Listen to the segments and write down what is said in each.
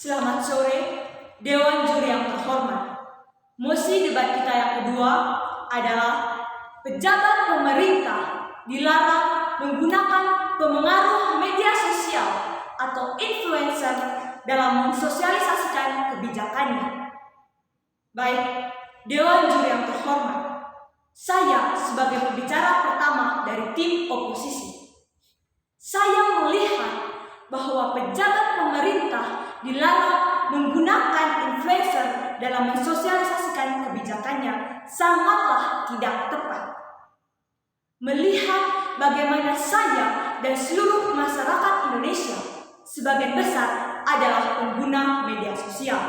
Selamat sore, Dewan Juri yang terhormat. Mosi debat kita yang kedua adalah pejabat pemerintah dilarang menggunakan pemengaruh media sosial atau influencer dalam mensosialisasikan kebijakannya. Baik, Dewan Juri yang terhormat, saya sebagai pembicara pertama dari tim oposisi, saya melihat bahwa pejabat pemerintah dilarang menggunakan influencer dalam mensosialisasikan kebijakannya sangatlah tidak tepat. Melihat bagaimana saya dan seluruh masyarakat Indonesia sebagian besar adalah pengguna media sosial,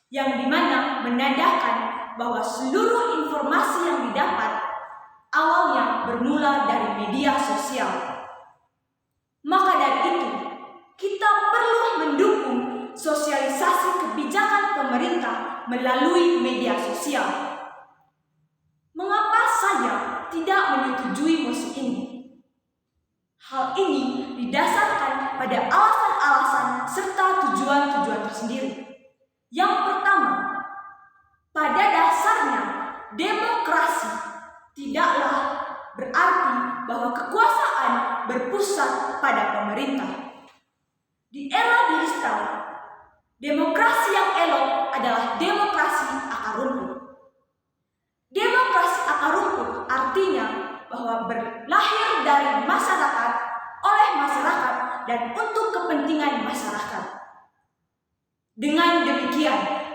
yang dimana menandakan bahwa seluruh informasi yang didapat awalnya bermula dari media sosial. Maka dari itu, kita perlu mendukung sosialisasi kebijakan pemerintah melalui media sosial. Mengapa saya tidak menyetujui mosi ini? Hal ini didasarkan pada alasan-alasan serta tujuan-tujuan tersendiri. Yang pertama, pada dasarnya demokrasi tidaklah berarti bahwa kekuasaan berpusat pada pemerintah. Di era digital, demokrasi yang elok adalah demokrasi akar rumput. Demokrasi akar rumput artinya bahwa berlahir dari masyarakat, oleh masyarakat, dan untuk kepentingan masyarakat. Dengan demikian,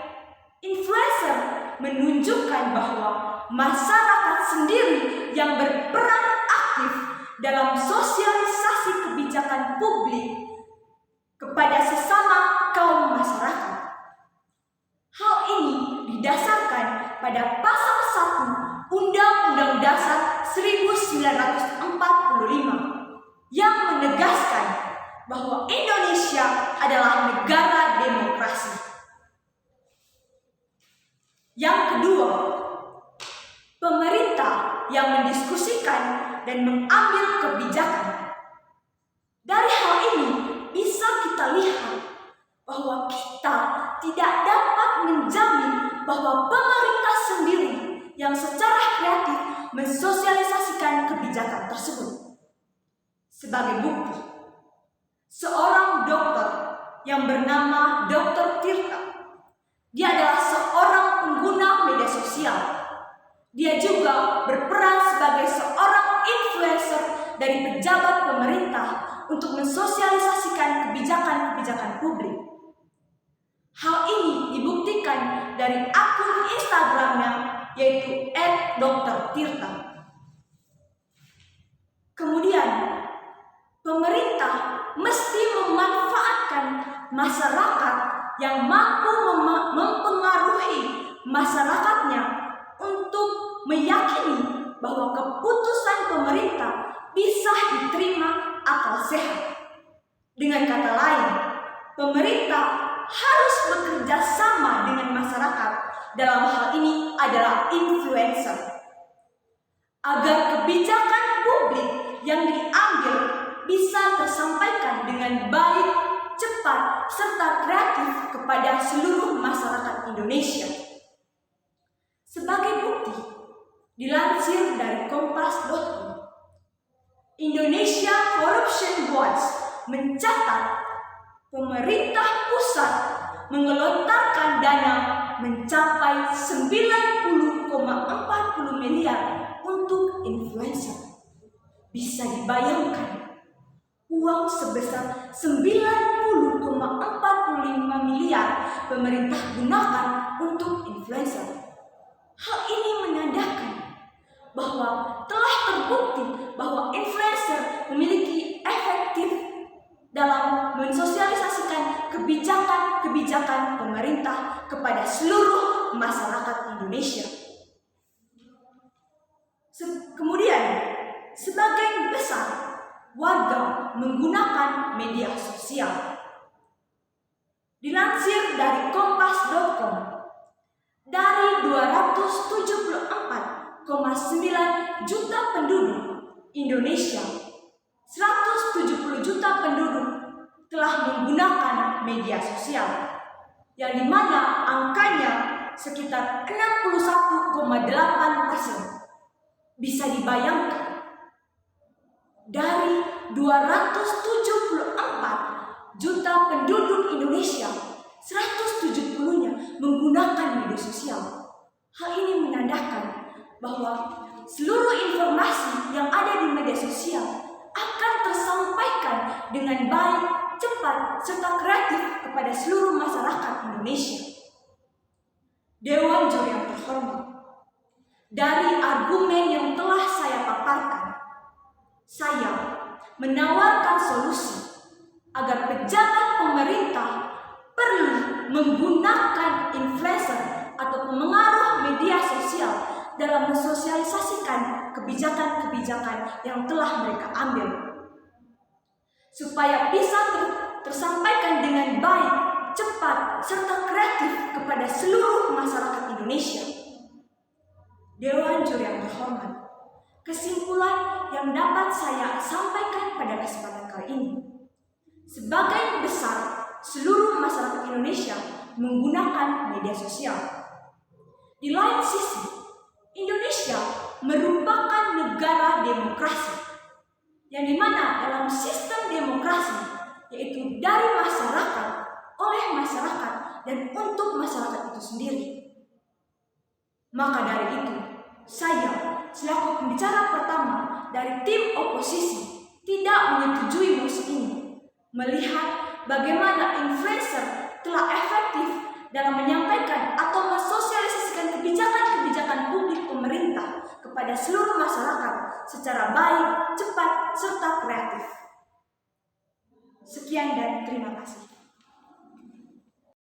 influencer menunjukkan bahwa masyarakat sendiri yang berperan aktif dalam sosialisasi kebijakan publik kepada sesama kaum masyarakat. Hal ini didasarkan pada pasal 1 Undang-Undang Dasar 1945 yang menegaskan bahwa Indonesia adalah negara demokrasi. Yang kedua, pemerintah yang mendiskusikan dan mengambil kebijakan. Dari hal ini bisa kita lihat bahwa kita tidak dapat menjamin bahwa pemerintah sendiri yang secara kreatif mensosialisasikan kebijakan tersebut. Sebagai bukti, seorang dokter yang bernama Dr. Tirta, dia adalah seorang pengguna media sosial. Dia juga berperan sebagai seorang influencer dari pejabat pemerintah untuk mensosialisasikan kebijakan-kebijakan publik. Hal ini dibuktikan dari akun Instagramnya, yaitu @drtirta. Kemudian, pemerintah mesti memanfaatkan masyarakat yang mampu mempengaruhi masyarakatnya untuk meyakini bahwa keputusan pemerintah bisa diterima akal sehat. Dengan kata lain, pemerintah harus bekerja sama dengan masyarakat, dalam hal ini adalah influencer, agar kebijakan publik yang diambil bisa tersampaikan dengan baik, cepat, serta kreatif kepada seluruh masyarakat Indonesia. Sebagai bukti, dilansir dari kompas.com, Indonesia Corruption Watch mencatat pemerintah pusat menggelontorkan dana mencapai 90,40 miliar untuk influencer. Bisa dibayangkan, uang sebesar 90,45 miliar pemerintah gunakan untuk influencer. Hal ini menandakan bahwa telah terbukti bahwa influencer memiliki efektif dalam mensosialisasikan kebijakan-kebijakan pemerintah kepada seluruh masyarakat Indonesia. Kemudian, sebagian besar warga menggunakan media sosial. Dilansir dari kompas.com, dari 274,9 juta penduduk Indonesia, 170 juta penduduk telah menggunakan media sosial, yang dimana angkanya sekitar 61,8%. Bisa dibayangkan, dari 274 juta penduduk Indonesia, 170-nya menggunakan media sosial. Hal ini menandakan bahwa seluruh informasi yang ada di media sosial akan tersampaikan dengan baik, cepat, serta kreatif kepada seluruh masyarakat Indonesia. Dewan Juri yang terhormat, dari argumen yang telah saya paparkan, saya menawarkan solusi agar pejabat pemerintah perlu menggunakan influencer atau pengaruh media sosial dalam mensosialisasikan kebijakan-kebijakan yang telah mereka ambil, supaya bisa tersampaikan dengan baik, cepat, serta kreatif kepada seluruh masyarakat Indonesia. Dewan Juri yang terhormat, kesimpulan yang dapat saya sampaikan pada kesempatan kali ini, sebagian besar seluruh masyarakat Indonesia menggunakan media sosial. Di lain sisi, Indonesia merupakan negara demokrasi, yang dimana dalam sistem demokrasi, yaitu dari masyarakat, oleh masyarakat, dan untuk masyarakat itu sendiri. Maka dari itu, saya selaku pembicara pertama dari tim oposisi tidak menyetujui mosi ini, melihat bagaimana influencer telah efektif dalam menyampaikan atau mensosialisasikan kebijakan-kebijakan publik pemerintah kepada seluruh masyarakat secara baik, cepat, serta kreatif. Sekian dan terima kasih.